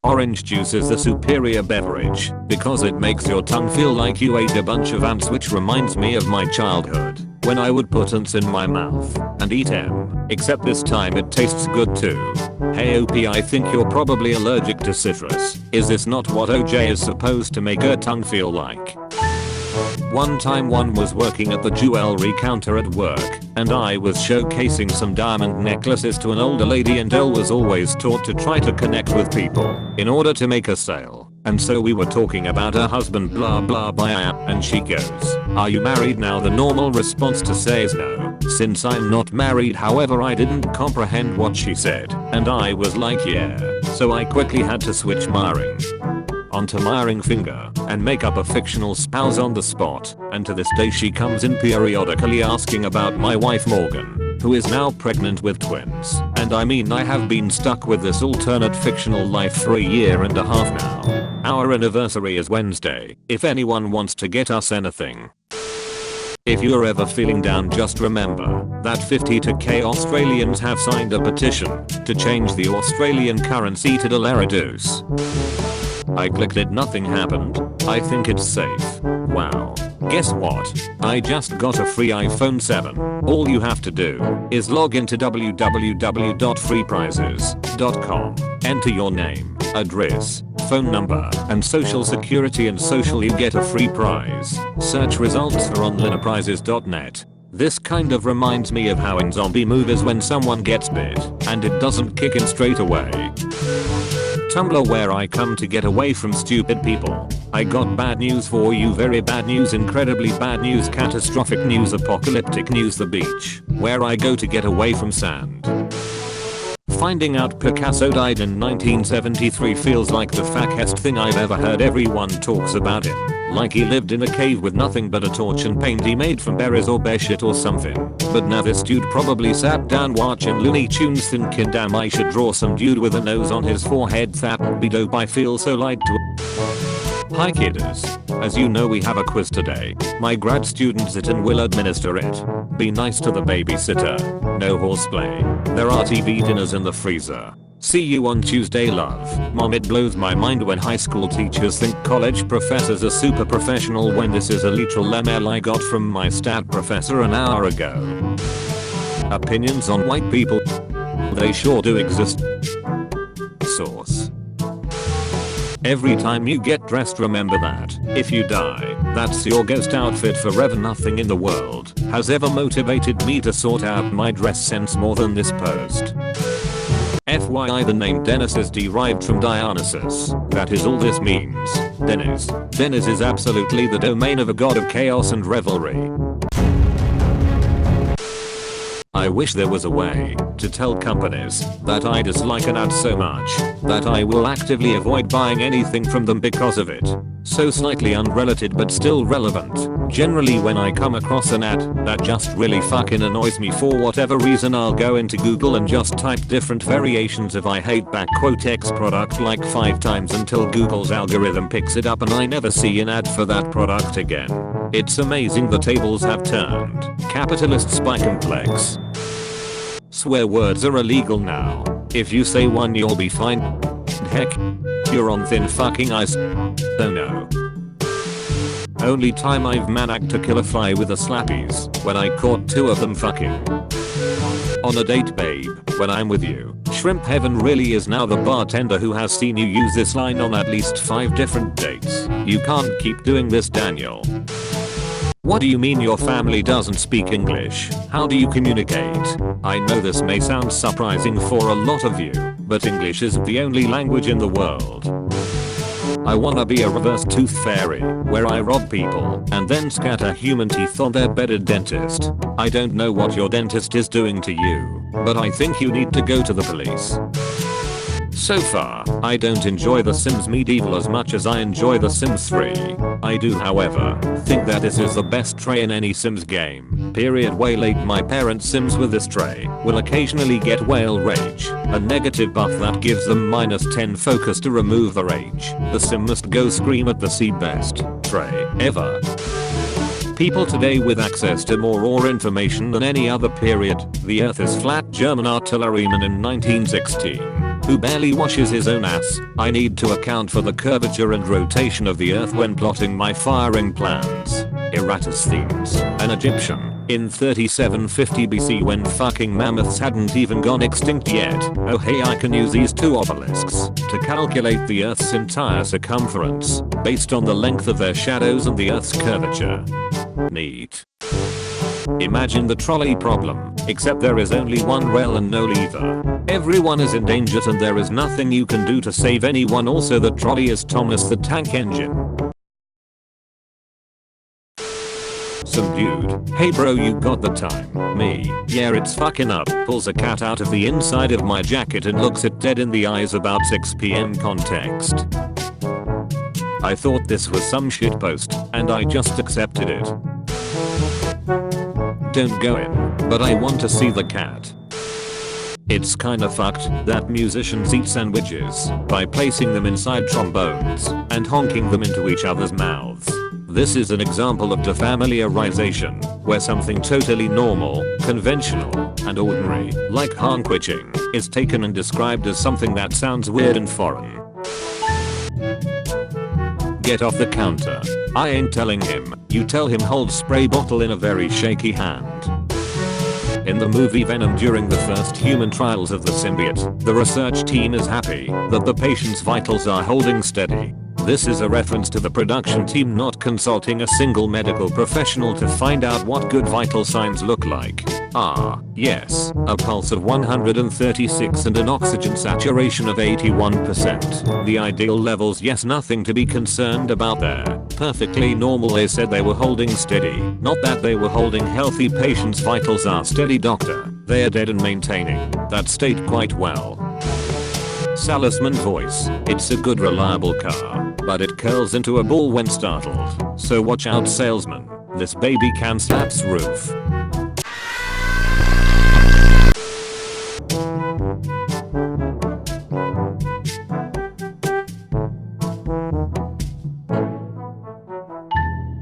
Orange juice is the superior beverage because it makes your tongue feel like you ate a bunch of ants, which reminds me of my childhood when I would put ants in my mouth and eat them, except this time it tastes good too. Hey Opie, I think you're probably allergic to citrus. Is this not what OJ is supposed to make her tongue feel like? One time one was working at the jewelry counter at work, and I was showcasing some diamond necklaces to an older lady, and Elle was always taught to try to connect with people in order to make a sale. And so we were talking about her husband blah blah blah, and she goes, "Are you married now?" The normal response to say is no, since I'm not married. However, I didn't comprehend what she said, and I was like yeah, so I quickly had to switch my ring onto my ring finger and make up a fictional spouse on the spot, and to this day she comes in periodically asking about my wife Morgan, who is now pregnant with twins. And I mean, I have been stuck with this alternate fictional life for a year and a half now. Our anniversary is Wednesday, if anyone wants to get us anything. If you're ever feeling down, just remember that 52k Australians have signed a petition to change the Australian currency to $. I clicked it, nothing happened. I think it's safe. Wow. Guess what? I just got a free iPhone 7. All you have to do is log into www.freeprizes.com, enter your name, address, phone number, and social security, and social, you get a free prize. Search results are on linnaprizes.net. This kind of reminds me of how in zombie movies when someone gets bit and it doesn't kick in straight away. Tumblr, where I come to get away from stupid people. I got bad news for you, very bad news, incredibly bad news, catastrophic news, apocalyptic news, the beach, where I go to get away from sand. Finding out Picasso died in 1973 feels like the fakest thing I've ever heard. Everyone talks about him like he lived in a cave with nothing but a torch and paint he made from berries or bear shit or something. But now this dude probably sat down watching Looney Tunes thinking, damn, I should draw some dude with a nose on his forehead. That would be dope. I feel so light to. Hi kiddos. As you know, we have a quiz today. My grad student Zitan will administer it. Be nice to the babysitter. No horseplay. There are TV dinners in the freezer. See you on Tuesday, love. Mom, it blows my mind when high school teachers think college professors are super professional when this is a literal ML I got from my stat professor an hour ago. Opinions on white people? They sure do exist. Source. Every time you get dressed, remember that if you die, that's your ghost outfit forever. Nothing in the world has ever motivated me to sort out my dress sense more than this post. FYI, the name Dennis is derived from Dionysus. That is all this means. Dennis. Dennis is absolutely the domain of a god of chaos and revelry. I wish there was a way to tell companies that I dislike an ad so much that I will actively avoid buying anything from them because of it. So slightly unrelated but still relevant. Generally when I come across an ad that just really fucking annoys me for whatever reason, I'll go into Google and just type different variations of I hate X product like 5 times until Google's algorithm picks it up and I never see an ad for that product again. It's amazing the tables have turned. Capitalist spy complex. Swear words are illegal now. If you say one, you'll be fined. Heck, you're on thin fucking ice. Oh no. Only time I've managed to kill a fly with the Slappies when I caught 2 of them fucking. On a date, babe, when I'm with you, Shrimp Heaven really is now the bartender who has seen you use this line on at least 5 different dates. You can't keep doing this, Daniel. What do you mean your family doesn't speak English? How do you communicate? I know this may sound surprising for a lot of you, but English isn't the only language in the world. I wanna be a reverse tooth fairy, where I rob people and then scatter human teeth on their bedded dentist. I don't know what your dentist is doing to you, but I think you need to go to the police. So far, I don't enjoy The Sims Medieval as much as I enjoy The Sims 3. I do, however, think that this is the best tray in any Sims game. Period. Waylate my parents' Sims with this tray will occasionally get whale rage, a negative buff that gives them -10 focus to remove the rage. The Sim must go scream at the sea. Best tray ever. People today with access to more ore information than any other period. The earth is flat. German artilleryman in 1916. who barely washes his own ass. I need to account for the curvature and rotation of the earth when plotting my firing plans. Eratosthenes, an Egyptian, in 3750 BC when fucking mammoths hadn't even gone extinct yet. Oh hey, I can use these two obelisks to calculate the earth's entire circumference based on the length of their shadows and the earth's curvature. Neat. Imagine the trolley problem, except there is only one rail and no lever. Everyone is endangered and there is nothing you can do to save anyone. Also the trolley is Thomas the Tank Engine. Some dude, hey bro, you got the time? Me, yeah, it's fucking up. Pulls a cat out of the inside of my jacket and looks it dead in the eyes. About 6 PM context. I thought this was some shitpost and I just accepted it. Don't go in, but I want to see the cat. It's kinda fucked that musicians eat sandwiches by placing them inside trombones and honking them into each other's mouths. This is an example of defamiliarization, where something totally normal, conventional, and ordinary, like honkwitching, is taken and described as something that sounds weird and foreign. Get off the counter. I ain't telling him. You tell him hold spray bottle in a very shaky hand. In the movie Venom, during the first human trials of the symbiote, the research team is happy that the patient's vitals are holding steady. This is a reference to the production team not consulting a single medical professional to find out what good vital signs look like. Ah, yes, a pulse of 136 and an oxygen saturation of 81%. The ideal levels, yes, nothing to be concerned about there. Perfectly normal. They said they were holding steady, not that they were holding healthy. Patients' vitals are steady, doctor. They are dead and maintaining that state quite well. Salesman voice. It's a good reliable car, but it curls into a ball when startled. So watch out, salesman. This baby can slap's roof.